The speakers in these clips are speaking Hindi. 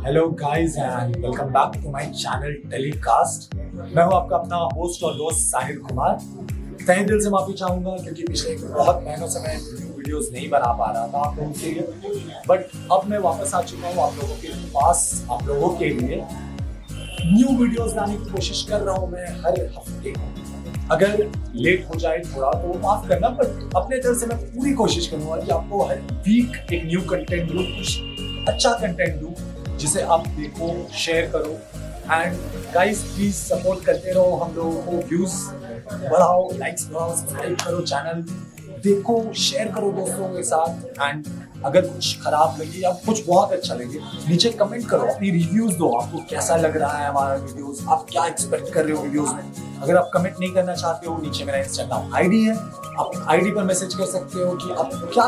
Hello guys and welcome back to my channel telecast. मैं हूं आपका अपना होस्ट और दोस्त साहिल कुमार। तहे दिल से माफी चाहूंगा क्योंकि पिछले बहुत महीनों से मैं वीडियोस नहीं बना पा रहा था आप लोगों के लिए, बट अब मैं वापस आ चुका हूं आप लोगों के पास, आप लोगों के लिए न्यू वीडियोस लाने की कोशिश कर रहा हूं मैं हर हफ्ते। अगर लेट हो जाए थोड़ा तो माफ करना, बट अपने तरफ से मैं पूरी कोशिश करूंगा कि आपको हर वीक एक न्यू कंटेंट दूं, कुछ अच्छा कंटेंट दूं जिसे आप देखो, शेयर करो एंड गाइस प्लीज सपोर्ट करते रहो हम लोगों को, व्यूज बढ़ाओ, लाइक्स बढ़ाओ, सब्सक्राइब करो चैनल, देखो, शेयर करो दोस्तों के साथ। एंड अगर कुछ खराब लगे या कुछ बहुत अच्छा लगे नीचे कमेंट करो, अपनी रिव्यूज दो, आपको कैसा लग रहा है हमारा वीडियोस, आप क्या एक्सपेक्ट कर रहे हो वीडियोस में। अगर आप कमेंट नहीं करना चाहते हो, नीचे मेरा इंस्टाग्राम आईडी है, आप आईडी पर मैसेज कर सकते हो कि आप क्या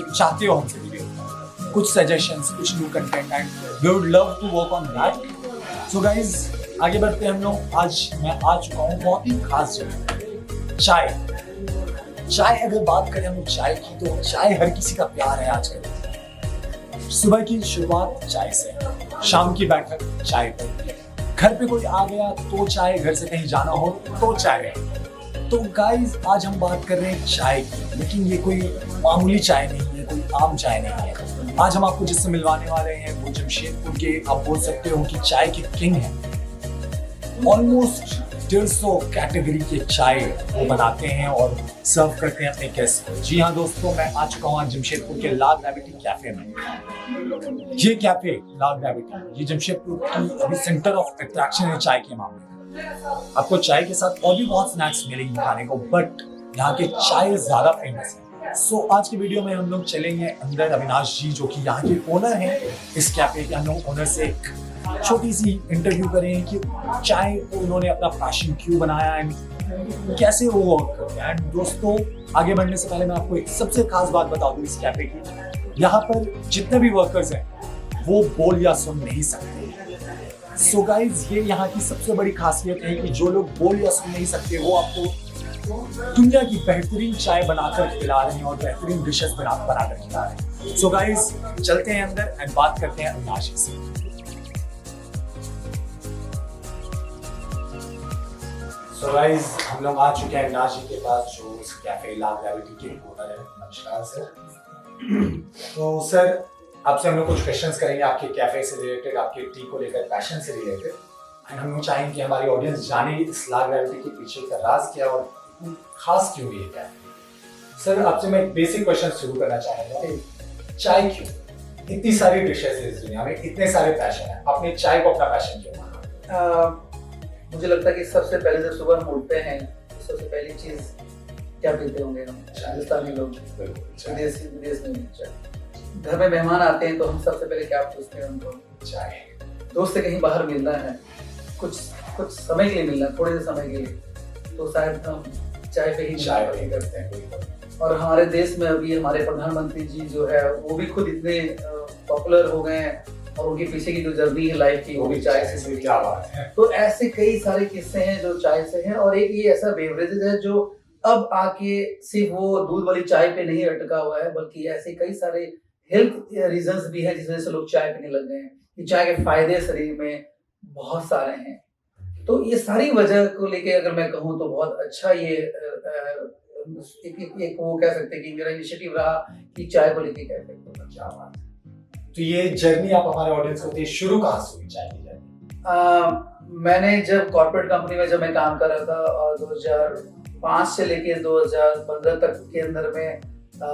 चाहते हो हमसे वीडियो, कुछ सजेशंस, कुछ new content and we would love to work on that. So guys आगे बढ़ते हैं हम लोग। आज मैं आ चुका हूँ बहुत ही खास जगह, चाय। अगर बात करें हम चाय की तो चाय हर किसी का प्यार है आजकल। सुबह की शुरुआत चाय से, शाम की बैठक चाय पर, घर पे कोई आ गया तो चाय, घर से कहीं जाना हो तो चाय। तो गाइस आज हम बात कर रहे हैं चाय की, लेकिन ये कोई मामूली चाय नहीं है, कोई आम चाय नहीं है। आज हम आपको जिससे मिलवाने वाले हैं वो जमशेदपुर के, आप बोल सकते हो कि चाय के किंग हैं। ऑलमोस्ट 150 कैटेगरी के चाय वो बनाते हैं और सर्व करते हैं अपने गेस्ट को। जी हाँ दोस्तों, मैं आ चुका हूँ जमशेदपुर के ला ग्रेविटी कैफे में। ये कैफे ला ग्रेविटी, ये जमशेदपुर की अभी सेंटर ऑफ अट्रैक्शन है चाय के मामले में। आपको चाय के साथ और भी बहुत स्नैक्स मिलेंगे खाने को, बट यहाँ के चाय ज्यादा फेमस है। सो आज की वीडियो में हम लोग चलेंगे अंदर। अविनाश जी जो कि यहाँ के ओनर हैं इस कैफे के, हम लोग ओनर से एक छोटी सी इंटरव्यू करें कि चाय को उन्होंने अपना पैशन क्यों बनाया एंड कैसे वो वर्क करते हैं। एंड दोस्तों आगे बढ़ने से पहले मैं आपको एक सबसे खास बात बता दूं इस कैफे की, यहाँ पर जितने भी वर्कर्स हैं वो बोल या सुन नहीं सकते। सो गाइज ये यहाँ की सबसे बड़ी खासियत है कि जो लोग बोल या सुन नहीं सकते वो आपको दुनिया की बेहतरीन चाय बनाकर खिला रहे हैं और बेहतरीन डिशेस बनाकर खिला रहे हैं। सो गाइज चलते हैं अंदर एंड बात करते हैं अविनाश से। So guys, हम लोग आ चुके हैं अविनाश जी के पास जो इस कैफे ला ग्रेविटी के ओनर है। नमस्कार सर। तो सर आपसे हम लोग कुछ क्वेश्चंस करेंगे आपके कैफे से रिलेटेड, आपके टी को लेकर, पैशन से रिलेटेड। एंड हम लोग चाहेंगे कि हमारी ऑडियंस जाने इस ला ग्रेविटी के पीछे का राज क्या और खास क्यों ये कैफे। सर आपसे मैं एक बेसिक क्वेश्चन शुरू करना चाहूँगा, चाय क्यों? इतनी सारी डिशेस है इस दुनिया में, इतने सारे पैशन है, आपने चाय को अपना पैशन क्यों माना? मुझे लगता है कि सबसे पहले जब सुबह हम उठते हैं तो सबसे पहली चीज क्या पीते होंगे हम राजस्थानी लोग, विदेश में चाय। घर में मेहमान आते हैं तो हम सबसे पहले क्या पूछते हैं उनको? चाय। दोस्त से कहीं बाहर मिलना है, कुछ समय के लिए मिलना है, थोड़े से समय के लिए, तो शायद हम चाय पे ही करते हैं। और हमारे देश में अभी हमारे प्रधानमंत्री जी जो है वो भी खुद इतने पॉपुलर हो गए हैं और उनके पीछे की जो जर्नी है लाइफ की वो भी चाय से। क्या बात है। तो ऐसे कई सारे किस्से हैं जो चाय से हैं। और एक ये ऐसा बेवरेज है जो अब आके सिर्फ वो दूध वाली चाय पे नहीं अटका हुआ है, बल्कि ऐसे कई सारे हेल्थ रीजंस भी हैं जिस वजह से लोग चाय पीने लग गए हैं। कि चाय के फायदे शरीर में बहुत सारे हैं। तो ये सारी वजह को लेके अगर मैं कहूँ तो बहुत अच्छा ये एक वो कह सकते हैं कि मेरा इनिशिएटिव रहा कि चाय को लेके कैफे को। क्या बात है। तो ये जर्नी आप हमारे ऑडियंस को शुरू कहाँ से हुई चाय की जर्नी? मैंने जब कॉर्पोरेट कंपनी में जब मैं काम कर रहा था और 2005 से लेके 2015 तक के अंदर में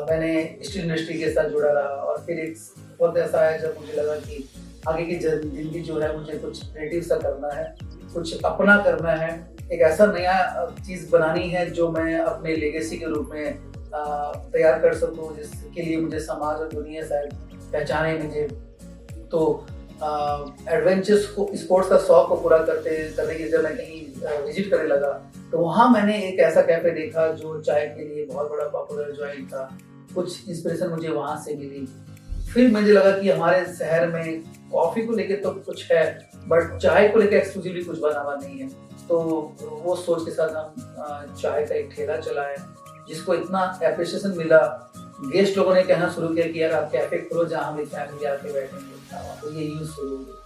मैंने स्टील इंडस्ट्री के साथ जुड़ा रहा। और फिर एक वक्त ऐसा आया जब मुझे लगा कि आगे की जिंदगी जो है मुझे कुछ क्रिएटिव सा करना है, कुछ अपना करना है, एक ऐसा नया चीज बनानी है जो मैं अपने लेगेसी के रूप में तैयार कर सकूं, जिसके लिए मुझे समाज और दुनिया शायद पहचाने मुझे। तो एडवेंचर्स को, स्पोर्ट्स का शौक को पूरा करने की जब मैं कहीं विजिट करने लगा तो वहाँ मैंने एक ऐसा कैफे देखा जो चाय के लिए बहुत बड़ा पॉपुलर जॉइंट था। कुछ इंस्पिरेशन मुझे वहाँ से मिली। फिर मुझे लगा कि हमारे शहर में कॉफी को लेके तो कुछ है बट चाय को लेके एक्सक्लूसिवली कुछ बना हुआ नहीं है। तो वो सोच के साथ हम चाय का एक ठेला चलाए जिसको इतना एप्रिसिएशन मिला गेस्ट लोगों ने कहना शुरू किया कि यार आप कैफे खोलो जहाँ हमारी फैमिली आके बैठेंगे, तो ये यूज शुरू हो गया।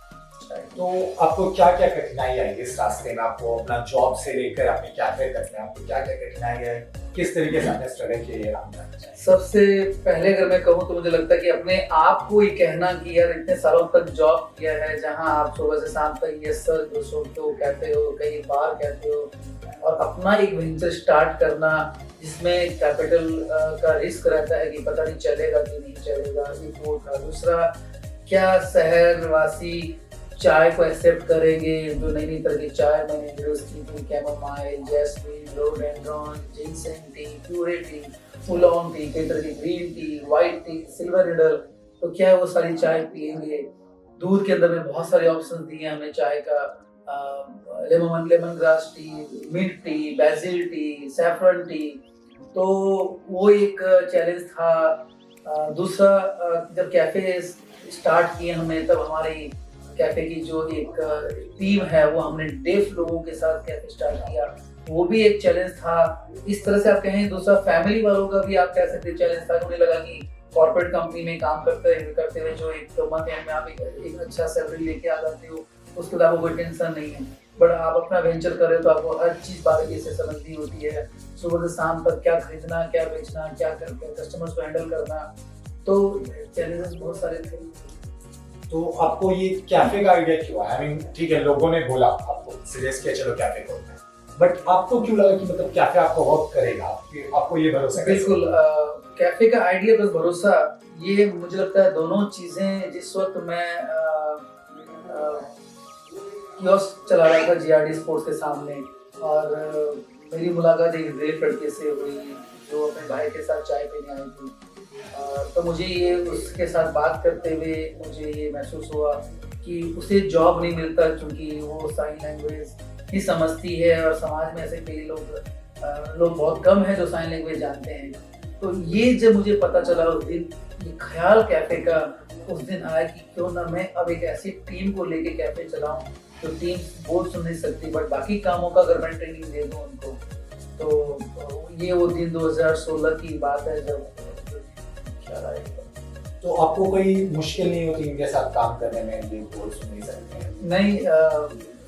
तो आपको क्या क्या कठिनाई आई इस रास्ते में? आपको अपना जॉब से लेकर अपने कैफे तक में आपको क्या क्या कठिनाई है? किस तरीके से आपने स्ट्रगल किया ये काम करना चाहिए? सबसे पहले अगर मैं कहूँ तो मुझे लगता है कि अपने आप को ये कहना कि यार इतने सालों तक जॉब किया है जहाँ आप सुबह से शाम तक यस सर जो सुनते हो कहते हो, कई बार कहते हो, और अपना एक वेंचर स्टार्ट करना जिसमें कैपिटल का रिस्क रहता है कि पता नहीं चलेगा कि नहीं चलेगा, एक वो था। दूसरा, क्या शहरवासी चाय को एक्सेप्ट करेंगे? जो नई नई तरह की चाय मैंने इंट्रोड्यूस की थी, chamomile, jasmine, rhododendron, ginseng tea, puerh tea, oolong tea, कई तरह की green tea, white tea, silver needle, तो क्या वो सारी चाय पिएंगे? दूध के अंदर में बहुत सारे ऑप्शन दिए हमने चाय का, lemon grass tea, mint tea, basil tea, saffron tea, तो वो एक चैलेंज था। दूसरा, जब कैफे स्टार्ट किए हमने तब हमारी कैफे की जो एक टीम है वो हमने डेफ लोगों के साथ कैफे स्टार्ट किया, वो भी एक चैलेंज था। इस तरह से आप कहें। दूसरा, फैमिली वालों का भी आप कह सकते चैलेंज था। उन्हें लगा कि कॉर्पोरेट कंपनी में काम करते हुए जो एक मंथ एंड में आप एक अच्छा सैलरी लेके आ जाते हो, उसके बाद आपको कोई टेंशन नहीं है। बट आप अपना वेंचर कर रहे हो तो आपको हर चीज बारीकी से समझनी होती है, सुबह से शाम तक क्या खरीदना, क्या बेचना, क्या करके कस्टमर्स को हैंडल करना, तो चैलेंजेस बहुत सारे थे। तो आपको ये कैफे का आइडिया क्यों आया? आई मीन ठीक है, लोगों ने बोला, आपको सजेस्ट किया चलो कैफे खोलते हैं, बट आपको क्यों लगा कि मतलब कैफे आपको वर्क करेगा? आपको ये भरोसा? बिल्कुल, कैफे का आइडिया प्लस भरोसा, ये मुझे लगता है दोनों चीजें। जिस वक्त मैं कियोस्क चला रहा था जीआरडी स्पोर्ट्स के सामने, और मेरी मुलाकात एक ग्रेट लड़के से हुई जो अपने भाई के साथ चाय पीने आई थी, तो मुझे ये उसके साथ बात करते हुए मुझे ये महसूस हुआ कि उसे जॉब नहीं मिलता क्योंकि वो साइन लैंग्वेज ही समझती है, और समाज में ऐसे कई लोग बहुत कम हैं जो साइन लैंग्वेज जानते हैं। तो ये जब मुझे पता चला उस दिन, ये ख्याल कैफे का उस दिन आया कि क्यों ना मैं अब एक ऐसी टीम को लेके कैफे चलाऊं जो टीम बोल सुन नहीं सकती, बट बाकी कामों का अगर मैं ट्रेनिंग दे दूं उनको, तो ये वो दिन 2016 की बात है जब ख्याल आया। तो आपको कोई मुश्किल नहीं होती इनके साथ काम करने में? ये बोल सुन नहीं सकते हैं? नहीं,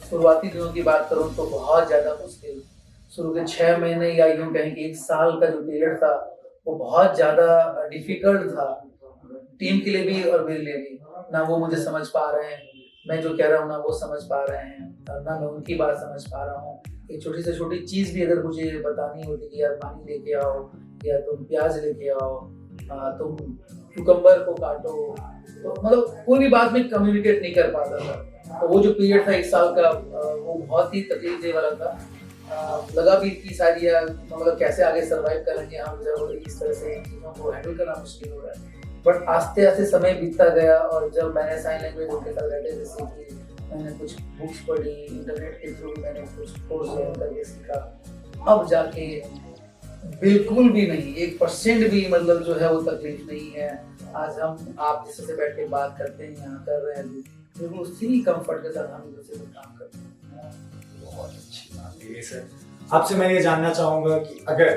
शुरुआती दिनों की बात करूं तो बहुत ज़्यादा मुश्किल। शुरू के 6 महीने या यूं कहें कि 1 साल का जो पीरियड था वो बहुत ज़्यादा डिफिकल्ट था, टीम के लिए भी और मेरे लिए भी। ना वो मुझे समझ पा रहे हैं, मैं जो कह रहा हूँ ना वो समझ पा रहे हैं, और ना मैं उनकी बात समझ पा रहा हूँ। एक छोटी से छोटी चीज़ भी अगर मुझे बतानी होती कि यार पानी लेके आओ, या तुम प्याज लेके आओ, तुम क्यूकम्बर को काटो, तो मतलब कोई भी बात में कम्युनिकेट नहीं कर पाता था। तो वो जो पीरियड था 1 साल का, वो बहुत ही तकलीफ दे वाला था। लगा भी कि शायद ये मतलब कैसे आगे सर्वाइव करेंगे हम जब इस तरह से चीज़ों को हैंडल करना मुश्किल हो रहा है। बट आस्ते आस्ते समय बीतता गया, और जब मैंने साइन लैंग्वेज उनके साथ रहते हुए सीखी, मैंने कुछ बुक्स पढ़ी, इंटरनेट के थ्रू मैंने कुछ कोर्स ज्वाइन करके सीखा, अब जाके बिल्कुल भी नहीं, 1% भी मतलब जो है वो तकलीफ नहीं है। आज हम आप जिससे से बैठ के बात करते हैं, यहाँ कर रहे हैं, बिल्कुल उसी कंफर्ट के साथ हम एक दूसरे से काम करते हैं। बहुत अच्छी बात है ये सर। आपसे मैं ये जानना चाहूंगा कि अगर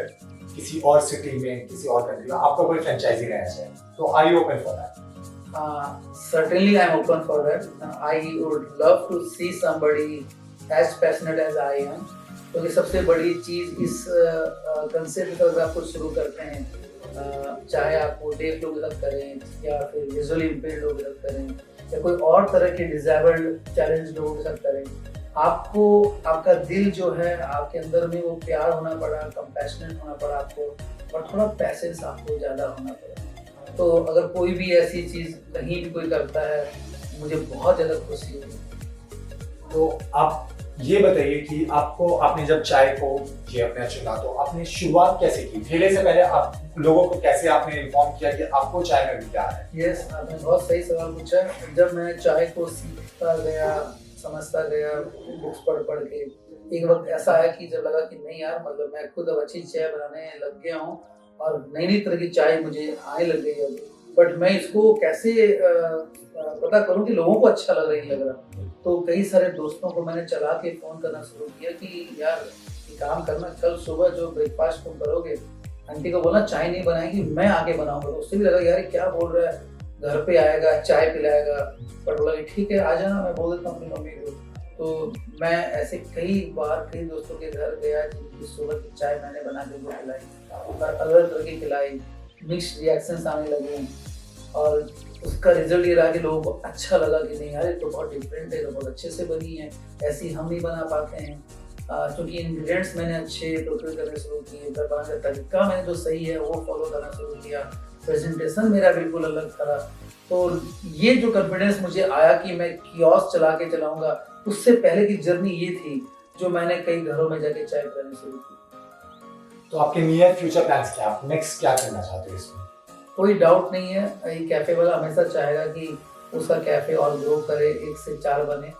किसी और सिटी में, किसी और कंट्री में आपका कोई फ्रेंचाइजी रहना चाहिए, तो are you open for that? Certainly I'm open for that. I would love to see somebody as passionate as I am. क्योंकि सबसे बड़ी चीज़ इस कंसेप्ट का अगर आप कुछ शुरू करते हैं, चाहे आप वो डेफ लोग के साथ करें, या फिर विजुअली इम्पेयर्ड लोग के साथ करें, या कोई और तरह के डिसेबल्ड चैलेंज लोगों के साथ करें, आपको आपका दिल जो है, आपके अंदर में वो प्यार होना पड़ा, कंपैशनेट होना पड़ा आपको, और थोड़ा पैसेंस आपको ज़्यादा होना पड़ा। तो अगर कोई भी ऐसी चीज़ कहीं भी कोई करता है, मुझे बहुत ज़्यादा खुशी होगी। तो आप ये बताइए कि आपने जब चाय को ये अपना चुना, तो आपने शुरुआत कैसे की? ठेले से पहले आप लोगों को कैसे आपने इन्फॉर्म किया कि आपको चाय में भी प्यार है? यस, आपने बहुत सही सवाल पूछा। जब मैं चाय को सीखता गया, समझता गया, बुक्स पढ़ के, एक वक्त ऐसा है कि जब लगा कि नहीं यार, मतलब मैं खुद अब अच्छी चाय बनाने लग गया हूँ, और नई नई तरह की चाय मुझे आने लग गई है, बट मैं इसको कैसे पता करूं कि लोगों को अच्छा लग रहा है, लग रहा। तो कई सारे दोस्तों को मैंने चला के फ़ोन करना शुरू किया कि यार ये काम करना, कल सुबह जो ब्रेकफास्ट तुम करोगे आंटी को बोला चाय नहीं बनाएगी, मैं आके बनाऊंगा। तो उससे भी लगा यार क्या बोल रहा है, घर पे आएगा चाय पिलाएगा। पर बोला कि ठीक है आ जाना, मैं बोल देता हूँ अपनी मम्मी को। तो मैं ऐसे कई बार कई दोस्तों के घर गया जिनकी सुबह की चाय मैंने बना के उनको पिलाई और अलग तरह की पिलाई, मिक्स रिएक्शंस आने लगे और उसका रिजल्ट ये रहा कि लोगों को अच्छा लगा कि नहीं यार ये तो बहुत डिफरेंट है, तो बहुत अच्छे से बनी है, ऐसी हम नहीं बना पाते हैं। क्योंकि इंग्रेडिएंट्स मैंने अच्छे प्रोक्योर करने शुरू किए, बनाने का तरीका मैंने जो सही है वो फॉलो करना शुरू किया, प्रेजेंटेशन मेरा बिल्कुल अलग था। तो ये जो कॉन्फिडेंस मुझे आया कि मैं कियोस्क चला के चलाऊंगा, उससे पहले की जर्नी ये थी जो मैंने कई घरों में जाके चाय पिलानी शुरू की। तो आपके नियर फ्यूचर प्लान्स क्या, आप नेक्स्ट क्या करना चाहते हो इसमें? कोई डाउट नहीं है, ये कैफे वाला हमेशा चाहेगा कि उसका कैफे और ग्रो करे, 1 से 4 बने।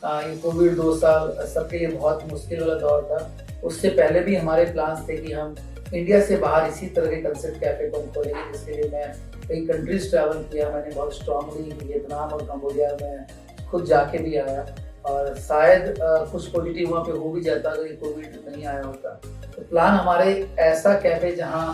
ये कोविड 2 साल सबके लिए बहुत मुश्किल वाला दौर था। उससे पहले भी हमारे प्लान्स थे कि हम इंडिया से बाहर इसी तरह के कंसेप्ट कैफे को खोलेंगे, जिसके लिए मैं कई कंट्रीज ट्रैवल किया, मैंने बहुत स्ट्रांगली वियतनाम और कंबोडिया में खुद जाके भी आया और शायद कुछ पॉजिटिव वहाँ पे हो भी जाता अगर ये कोविड नहीं आया होता। तो प्लान हमारे ऐसा कैफे जहाँ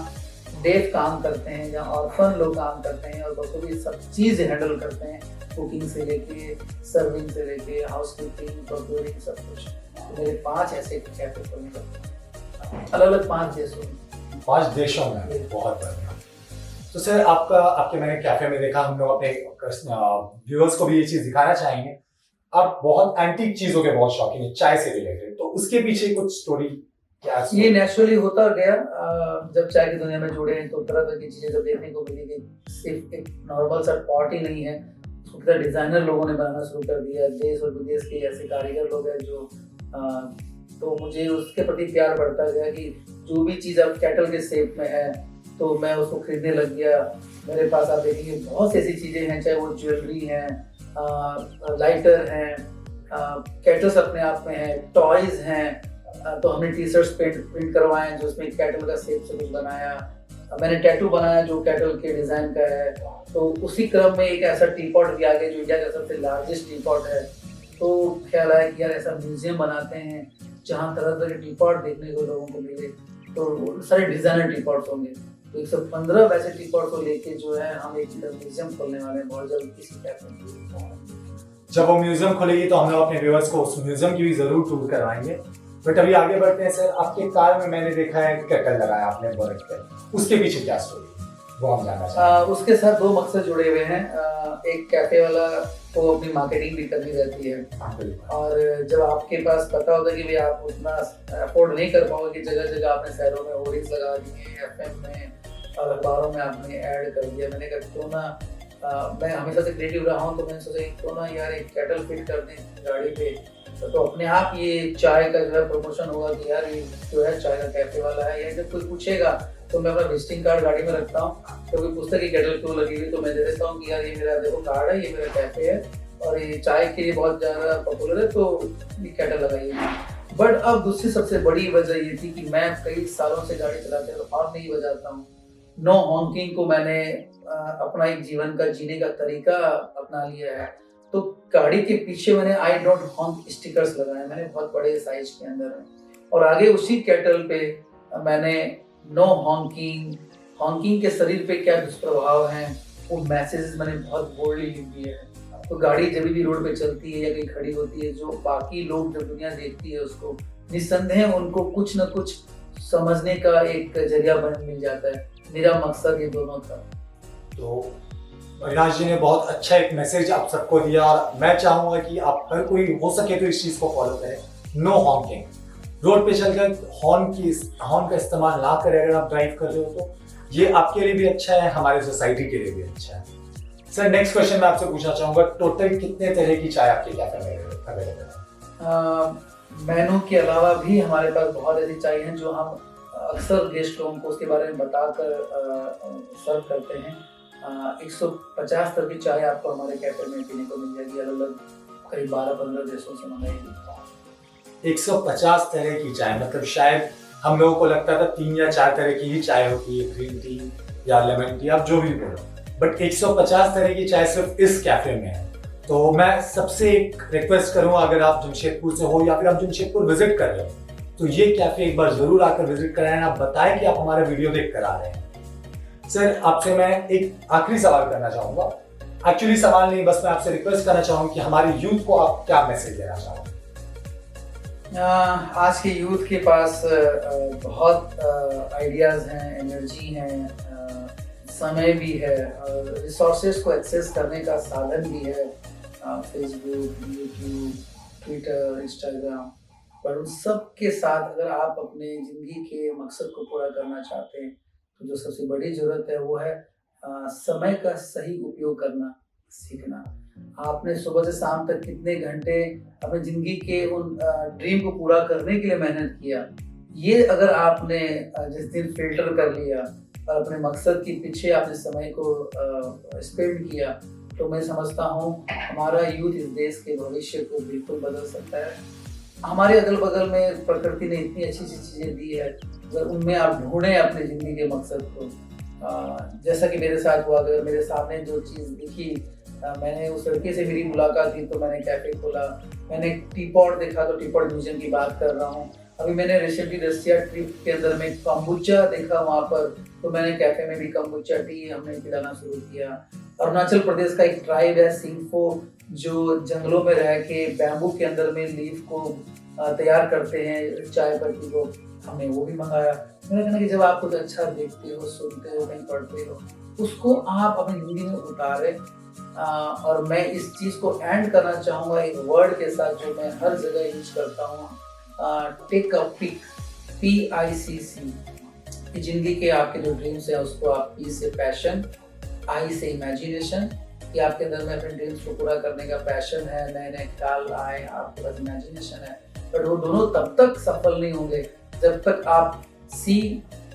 डेफ काम करते हैं, जहाँ ऑर्फन लोग काम करते हैं और बखूबी सब चीज़ हैंडल करते हैं, कुकिंग से लेके सर्विंग से लेके हाउस कीपिंग प्रोक्योरिंग सब कुछ। तो मेरे 5 ऐसे कैफे खोलने का, अलग अलग 5 देशों में। 5 देशों में, बहुत बढ़िया। तो सर आपके मैंने कैफे में देखा, हम लोग अपने व्यूअर्स को भी ये चीज दिखाना चाहेंगे, आप बहुत एंटीक चीजों के बहुत शौकीन है, चाय से रिलेटेड, तो उसके पीछे कुछ स्टोरी क्या? ये नेचुरली होता गया, जब चाय की दुनिया में जुड़े हैं तो तरह तरह की चीजें जब देखने को मिली कि सिर्फ एक नॉर्मल सा पॉट ही नहीं है, उसको डिजाइनर लोगों ने बनाना शुरू कर दिया। देश और विदेश के ऐसे कारीगर लोग हैं जो तो मुझे उसके प्रति प्यार बढ़ता गया कि जो भी चीज़ अब कैटल के शेप में है तो मैं उसको खरीदने लग गया। मेरे पास आप देखेंगे बहुत सी ऐसी चीज़ें हैं, चाहे वो ज्वेलरी हैं, लाइटर हैं, कैटल्स अपने आप में हैं, टॉयज हैं। तो हमने टी शर्ट्स प्रिंट करवाए हैं जो उसमें कैटल का शेप से कुछ बनाया। मैंने टैटू बनाया जो कैटल के डिज़ाइन का है। तो उसी क्रम में एक ऐसा टी पॉट भी आ गया जो इंडिया का सबसे लार्जेस्ट टी पॉट है। तो ख्याल आया कि यार ऐसा म्यूजियम बनाते हैं जहाँ तरह तरह के टी पॉट देखने को लोगों को मिले, तो सारे डिज़ाइनर टी पॉट्स होंगे। तो 115 वैसे टी पॉट को लेके जो है हम एक म्यूजियम खोलने वाले हैं बहुत जल्द किसी कैफे में। जब वो म्यूजियम खुलेगी तो हम लोग अपने व्यूअर्स को उस म्यूजियम की भी जरूर टूर करवाएंगे। बट अभी आगे बढ़ते हैं सर, आपके कार में मैंने देखा है कैटल लगाया आपने बोनेट पे, उसके पीछे क्या स्टोरी वो हम जानना चाहते हैं। उसके साथ 2 मकसद जुड़े हुए हैं। एक कैफे वाला को अपनी मार्केटिंग भी करनी रहती है और जब आपके पास पता होता है कि भाई आप उतना अफोर्ड नहीं कर पाओगे कि जगह जगह आपने शहरों में होर्डिंग्स लगा दिए, एफएम में और अखबारों में आपने ऐड कर दिया। मैंने कहा क्यों ना, मैं हमेशा से क्रिएटिव रहा हूँ तो मैंने सोचा क्यों ना यार एक कैटल फिट कर दें गाड़ी पे, तो अपने आप ये चाय का जो है प्रमोशन होगा कि यार ये जो है चाय का कैफे वाला है। या जब कोई पूछेगा तो मैं अपना विजिटिंग कार्ड गाड़ी में रखता हूँ, तो कोई पूछता है कि कैटल क्यों लगी हुई तो मैं दे देता हूँ कि यार ये मेरा देखो कार्ड है, ये मेरा कैफे है और ये चाय के लिए बहुत ज़्यादा पॉपुलर है तो ये कैटल लगाइए। बट अब दूसरी सबसे बड़ी वजह ये थी कि मैं कई सालों से गाड़ी चलाते हुए हॉर्न नहीं बजाता हूँ। नो हॉन्किंग को मैंने अपना एक जीवन का जीने का तरीका अपना लिया है। तो गाड़ी के पीछे मैंने आई डोंट हॉन्क स्टिकर्स लगाए, मैंने बहुत बड़े साइज के अंदर में, और आगे उसी कैटल पे मैंने नो हॉन्किंग, हॉन्किंग के शरीर पे क्या दुष्प्रभाव हैं वो मैसेजेस मैंने बहुत बोल्डली लिख दिए हैं। तो गाड़ी जब भी रोड पे चलती है या कहीं खड़ी होती है, जो बाकी लोग जब दुनिया देखती है उसको निस्संदेह उनको कुछ न कुछ समझने का एक जरिया मिल जाता है। मेरा मकसद ये दोनों था। तो अविनाश जी ने बहुत अच्छा एक मैसेज आप सबको दिया और मैं चाहूंगा कि आप हर कोई हो सके तो इस चीज को फॉलो करें। नो हॉन्किंग, रोड पे चलकर हॉर्न का इस्तेमाल ना करें अगर आप ड्राइव कर रहे हो तो ये आपके लिए भी अच्छा है, हमारे सोसाइटी के लिए भी अच्छा है। सर नेक्स्ट क्वेश्चन मैं आपसे पूछना चाहूंगा, टोटल कितने तरह की चाय आपके कैफे में अवेलेबल है? मेनू के अलावा भी हमारे पास बहुत ऐसी चाय हैं जो हम अक्सर गेस्ट लोगों को उसके बारे में बताकर सर्व करते हैं। 150 तरह की चाय आपको हमारे कैफे में पीने को मिल जाएगी, अलग अलग करीब 12-15 देशों से मंगाई। 150 तरह की चाय, मतलब शायद हम लोगों को लगता था 3 या 4 तरह की ही चाय होती है, ग्रीन टी या लेमन टी, आप जो भी बोलो, बट 150 तरह की चाय सिर्फ इस कैफे में है। तो मैं सबसे एक रिक्वेस्ट करूंगा, अगर आप जमशेदपुर से हो या फिर आप जमशेदपुर विजिट कर रहे हो तो ये कैफे एक बार जरूर आकर विजिट कराएं। आप बताएं कि आप हमारा वीडियो देख कर आ रहे हैं। सर, आपसे मैं एक आखिरी सवाल करना चाहूंगा। एक्चुअली सवाल नहीं, बस मैं आपसे रिक्वेस्ट करना चाहूंगा कि हमारे यूथ को आप क्या मैसेज देना चाहोगे? आज के यूथ के पास बहुत आइडियाज़ हैं, एनर्जी हैं, समय भी है और रिसोर्सेज को एक्सेस करने का साधन भी है, फेसबुक, यूट्यूब, ट्विटर, इंस्टाग्राम। पर उन सब के साथ अगर आप अपने ज़िंदगी के मकसद को पूरा करना चाहते हैं तो जो सबसे बड़ी ज़रूरत है वो है समय का सही उपयोग करना सीखना। आपने सुबह से शाम तक कितने घंटे अपनी ज़िंदगी के उन ड्रीम को पूरा करने के लिए मेहनत किया, ये अगर आपने जिस दिन फिल्टर कर लिया और अपने मकसद के पीछे आपने समय को स्पेंड किया, तो मैं समझता हूँ हमारा यूथ इस देश के भविष्य को बिल्कुल बदल सकता है। हमारे अगल बगल में प्रकृति ने इतनी अच्छी अच्छी चीज़ें दी है, अगर उनमें आप ढूंढें अपनी ज़िंदगी के मकसद को, जैसा कि मेरे साथ हुआ, अगर मेरे सामने जो चीज़ दिखी, मैंने उस लड़के से मेरी मुलाकात की तो मैंने कैफ़े खोला, मैंने टीपॉट देखा तो टीपॉट म्यूजियम की बात कर रहा हूँ। अभी मैंने रिसेंटली रसिया ट्रिप के अंदर में कम्बुचा देखा वहाँ पर, तो मैंने कैफ़े में भी कम्बुचा टी हमने पिलाना शुरू किया। अरुणाचल प्रदेश का एक ट्राइब है सिंगफो, जो जंगलों में रह के बैम्बू के अंदर में लीफ को तैयार करते हैं चाय पत्ती को, हमने वो भी मंगाया। मैंने कहना कि जब आप कुछ अच्छा देखते हो, सुनते हो, कहीं पढ़ते हो, उसको आप अपनी ज़िंदगी में उतारें। और मैं इस चीज़ को एंड करना चाहूँगा एक वर्ड के साथ जो मैं हर जगह यूज करता हूँ, टेक अ पिक, PICC। ज़िंदगी के आपके जो ड्रीम्स हैं उसको आप P से पैशन, I से इमेजिनेशन, कि आपके अंदर में अपने ड्रीम्स को पूरा करने का पैशन है, नए नए ख्याल आए, आपके पास इमेजिनेशन है, बट वो दोनों तब तक सफल नहीं होंगे जब तक आप C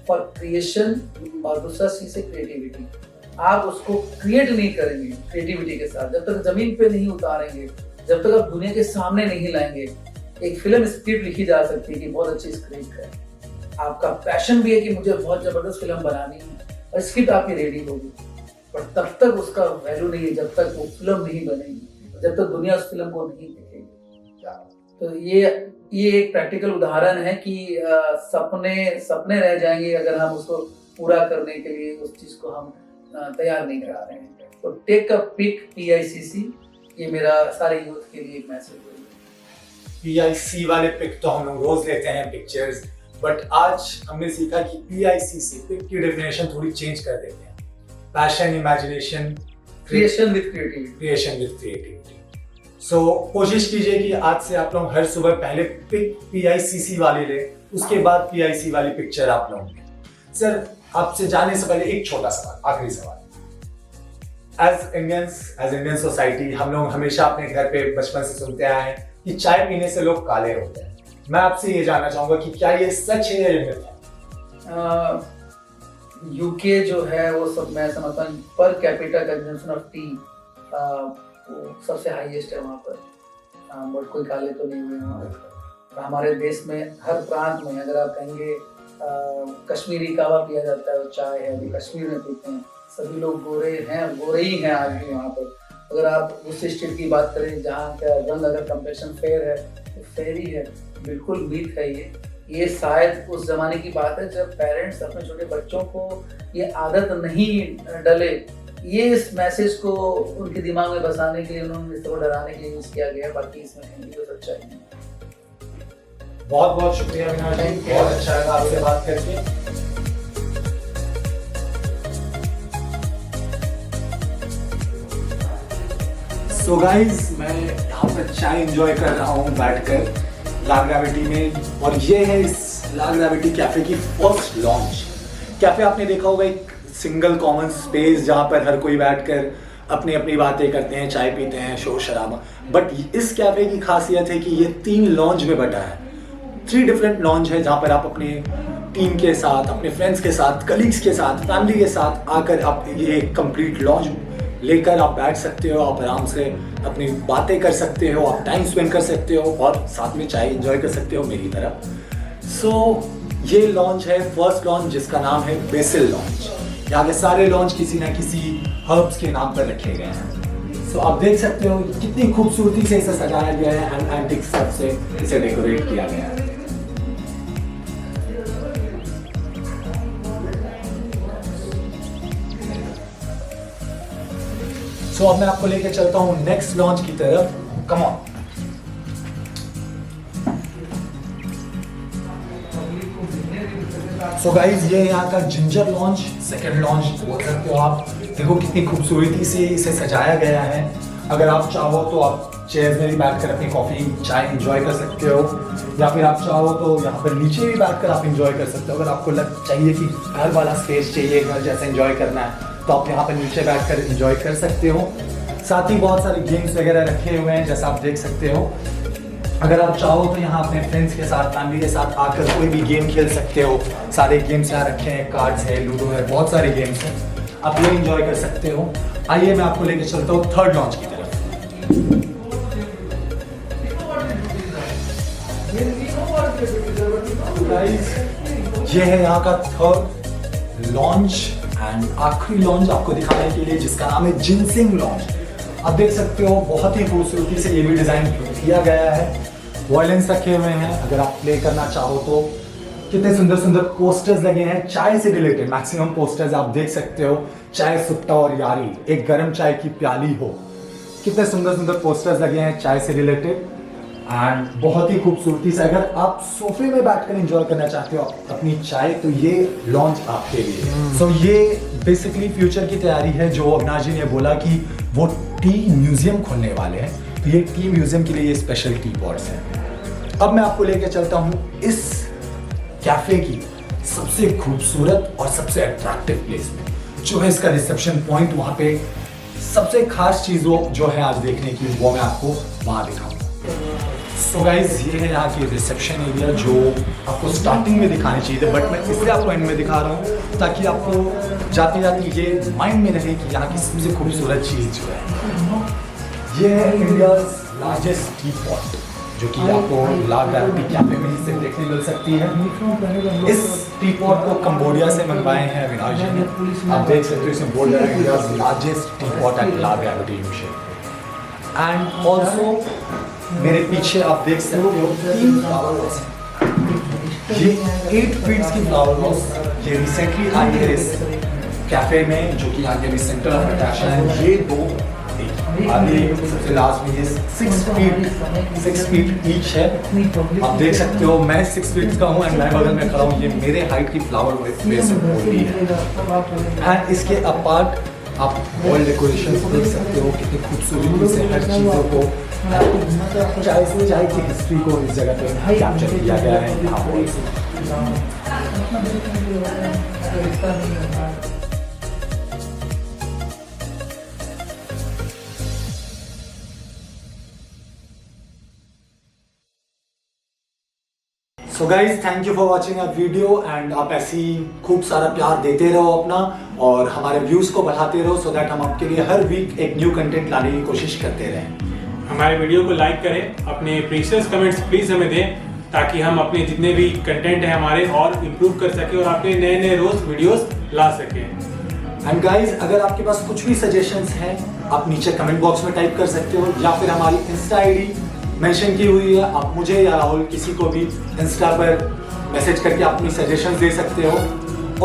फॉर क्रिएशन और दूसरा C से क्रिएटिविटी, आप उसको क्रिएट नहीं करेंगे क्रिएटिविटी के साथ, जब तक जमीन पे नहीं उतारेंगे, जब तक आप दुनिया के सामने नहीं लाएंगे। एक फिल्म स्क्रिप्ट लिखी जा सकती है कि बहुत अच्छी स्क्रिप्ट है, आपका पैशन भी है कि मुझे बहुत जबरदस्त फिल्म बनानी है और स्क्रिप्ट आपकी रेडी होगी, पर तब तक उसका वैल्यू नहीं है जब तक वो फिल्म नहीं बनेगी, जब तक दुनिया उस फिल्म को नहीं देखेगी। तो ये एक प्रैक्टिकल उदाहरण है कि सपने रह जाएंगे अगर हम उसको पूरा करने के लिए उस चीज को हम तैयार नहीं करा रहे हैं। तो टेक अ पिक, PICC, ये मेरा सारे यूथ के लिए एक मैसेज है। PIC वाले पिक तो हम लोग रोज लेते हैं पिक्चर्स, बट आज हमने सीखा कि PICC पिक की डेफिनेशन थोड़ी चेंज कर देते हैं। Passion, imagination, creation with creativity. सो कोशिश कीजिए कि आज से आप लोग हर सुबह पहले पिक PICC वाली ले, उसके बाद PIC वाली पिक्चर आप लोग लें। सर, आपसे जाने से पहले एक छोटा सवाल, आखिरी सवाल। एज इंडियन सोसाइटी हम लोग हमेशा अपने घर पे बचपन से सुनते आए हैं कि चाय पीने से लोग काले होते हैं। मैं आपसे ये जानना चाहूंगा कि क्या ये सच है या मिथ है? यूके जो है वो सब मैं समझता हूँ per capita consumption of T वो सबसे हाईएस्ट है वहाँ पर, बट कोई काले तो नहीं हुए वहाँ पर। हमारे देश में हर प्रांत में अगर आप कहेंगे कश्मीरी कावा पिया जाता है, चाय है अभी कश्मीर में पीते हैं, सभी लोग गोरे ही हैं आज भी वहाँ पर। अगर आप उस स्टेट की बात करें जहाँ का रंग अगर कंपेरिजन फेयर है तो फेयर ही है, बिल्कुल मीठ है ये शायद उस जमाने की बात है जब पेरेंट्स अपने छोटे बच्चों को ये आदत नहीं डले, ये इस मैसेज को उनके दिमाग में बसाने के लिए उन्होंने इसको डराने के लिए यूज किया गया, बाकी इसमें हिंदी को सच्चाई नहीं। बहुत बहुत शुक्रिया अविनाश जी, बहुत अच्छा लगा आपसे बात करके। सो गाइस, मैं यहाँ पर चाय एंजॉय कर रहा हूँ बैठकर ला ग्रेविटी में, और ये है इस ला ग्रेविटी कैफे की फर्स्ट लॉन्च। कैफे आपने देखा होगा एक सिंगल कॉमन स्पेस जहाँ पर हर कोई बैठकर अपनी अपनी बातें करते हैं, चाय पीते हैं, शोर शराबा। बट इस कैफे की खासियत है कि ये 3 लॉन्ज में बटा है। 3 डिफरेंट लॉन्ज है जहाँ पर आप अपने टीम के साथ, अपने फ्रेंड्स के साथ, कलीग्स के साथ, फैमिली के साथ आकर आप ये कंप्लीट लॉन्ज लेकर आप बैठ सकते हो, आप आराम से अपनी बातें कर सकते हो, आप टाइम स्पेंड कर सकते हो और साथ में चाय एंजॉय कर सकते हो मेरी तरह। सो ये लॉन्च है फर्स्ट लॉन्च जिसका नाम है बेसिल लॉन्च। यहाँ के सारे लॉन्च किसी ना किसी हर्ब्स के नाम पर रखे गए हैं। सो आप देख सकते हो कितनी खूबसूरती से इसे सजाया गया है एंड एंटिक स्टफ से इसे डेकोरेट किया गया है। सो अब मैं आपको लेके चलता हूँ नेक्स्ट लॉन्च की तरफ, कम ऑन। सो गाइज ये यहाँ का जिंजर लॉन्च, सेकंड लॉन्च बोल सकते हो आप। देखो कितनी खूबसूरती से इसे सजाया गया है। अगर आप चाहो तो आप चेयर्स में भी बैठकर अपनी कॉफ़ी चाय एंजॉय कर सकते हो, या फिर आप चाहो तो यहाँ पर नीचे भी बैठकर आप एंजॉय कर सकते हो। अगर आपको चाहिए कि घर वाला स्पेस चाहिए, घर जैसा एंजॉय करना है, तो आप यहाँ पर नीचे बैठकर एंजॉय कर सकते हो। साथ ही बहुत सारे गेम्स वगैरह रखे हुए हैं जैसा आप देख सकते हो। अगर आप चाहो तो यहाँ अपने फ्रेंड्स के साथ, फैमिली के साथ आकर कोई भी गेम खेल सकते हो। सारे गेम्स यहाँ रखे हैं, कार्ड्स है, लूडो है, बहुत सारे गेम्स हैं, आप ये एंजॉय कर सकते हो। आइए मैं आपको लेकर चलता हूँ थर्ड लॉन्च की तरफ। ये है यहाँ का थर्ड लॉन्च एंड आखिरी लॉन्च आपको दिखाने के लिए, जिसका नाम है जिनसिंग लॉन्च। आप देख सकते हो बहुत ही खूबसूरती से ये भी डिजाइन किया गया है। वॉयलेंस रखे हुए हैं, अगर आप प्ले करना चाहो तो। कितने सुंदर सुंदर पोस्टर्स लगे हैं चाय से रिलेटेड, मैक्सिमम पोस्टर्स आप देख सकते हो। चाय सुट्टा और यारी, एक गर्म चाय की प्याली हो, कितने सुंदर सुंदर पोस्टर्स लगे हैं चाय से रिलेटेड एंड बहुत ही खूबसूरती से। अगर आप सोफे में बैठकर एंजॉय करना चाहते हो अपनी चाय, तो ये लॉन्च आपके लिए। सो ये बेसिकली फ्यूचर की तैयारी है। जो अविनाश जी ने बोला कि वो टी म्यूजियम खोलने वाले हैं, तो ये टी म्यूजियम के लिए ये स्पेशल टी पॉट्स हैं। अब मैं आपको लेकर चलता हूँ इस कैफे की सबसे खूबसूरत और सबसे अट्रैक्टिव प्लेस में, जो है इसका रिसेप्शन पॉइंट। वहाँ पे सबसे खास चीज़ जो है आज देखने की, वो मैं आपको वहाँ दिखाऊंगा। सो गाइज ये है यहाँ की रिसेप्शन एरिया, जो आपको स्टार्टिंग में दिखानी चाहिए थी, बट मैं इसलिए आपको एंड में दिखा रहा हूँ ताकि आपको जाते जाते ये माइंड में रहे कि यहाँ की सबसे खूबसूरत चीज़ जो है ये है इंडियाज़ लार्जेस्ट टी पॉट, जो कि आपको ला ग्रेविटी कैफे में ही से देखने मिल सकती है। इस टी पॉट को कंबोडिया से मंगवाए हैं अविनाश जी ने। आप देख सकते हो इसमें बोर्ड है India's largest tea pot at la gravity यूशेड। एंड ऑल्सो मेरे पीछे आप देख सकते हो 3 फ्लावर वॉस हैं। ये 8 फीट्स की फ्लावर वॉस ये रिसेंटली आई है इस कैफे में, जो कि यहाँ के भी सेंटर ऑफ अट्रैक्शन है। ये 2 आगे सबसे लास्ट में ये 6 फीट ईच है। आप देख सकते हो मैं 6 फीट का हूँ एंड मैं बगल में खड़ा हूँ। ये मेरे हाइट की फ्लावर वेस होती है। एंड इसके अपार्ट आप वॉल डेकोरेशन देख सकते हो, कितनी खूबसूरती से हर चीज़ों को, चाय की हिस्ट्री को इस जगह पे कैप्चर किया गया है यहाँ वॉल से। So guys thank you for watching our video and आप ऐसी खूब सारा प्यार देते रहो अपना, और हमारे व्यूज़ को बढ़ाते रहो, सो दैट हम आपके लिए हर वीक एक न्यू कंटेंट लाने की कोशिश करते रहें। हमारे वीडियो को लाइक करें, अपने प्रीशियस कमेंट्स प्लीज़ हमें दें, ताकि हम अपने जितने भी कंटेंट हैं हमारे और इम्प्रूव कर सकें और आपके नए नए रोज़ वीडियोस ला सकें। एंड गाइज अगर आपके पास कुछ भी सजेशंस हैं, आप नीचे कमेंट बॉक्स में टाइप कर सकते हो, या फिर हमारी इंस्टा आईडी मेंशन की हुई है, आप मुझे या राहुल किसी को भी इंस्टा पर मैसेज करके अपनी सजेशंस दे सकते हो।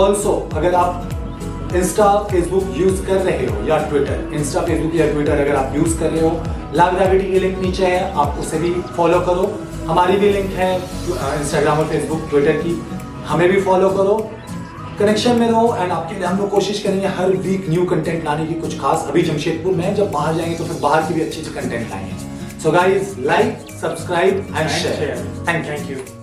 ऑल्सो अगर आप इंस्टा फेसबुक यूज़ कर रहे हो या ट्विटर, इंस्टा फेसबुक या ट्विटर अगर आप यूज़ कर रहे हो, ला ग्रेविटी की लिंक नीचे है, आप उसे भी फॉलो करो। हमारी भी लिंक है इंस्टाग्राम और फेसबुक ट्विटर की, हमें भी फॉलो करो, कनेक्शन में रहो। एंड आपके लिए हम लोग कोशिश करेंगे हर वीक न्यू कंटेंट लाने की, कुछ खास। अभी जमशेदपुर में, जब बाहर जाएंगे तो फिर बाहर की भी अच्छी कंटेंट लाएंगे। So guys, like, subscribe and share. Thank you.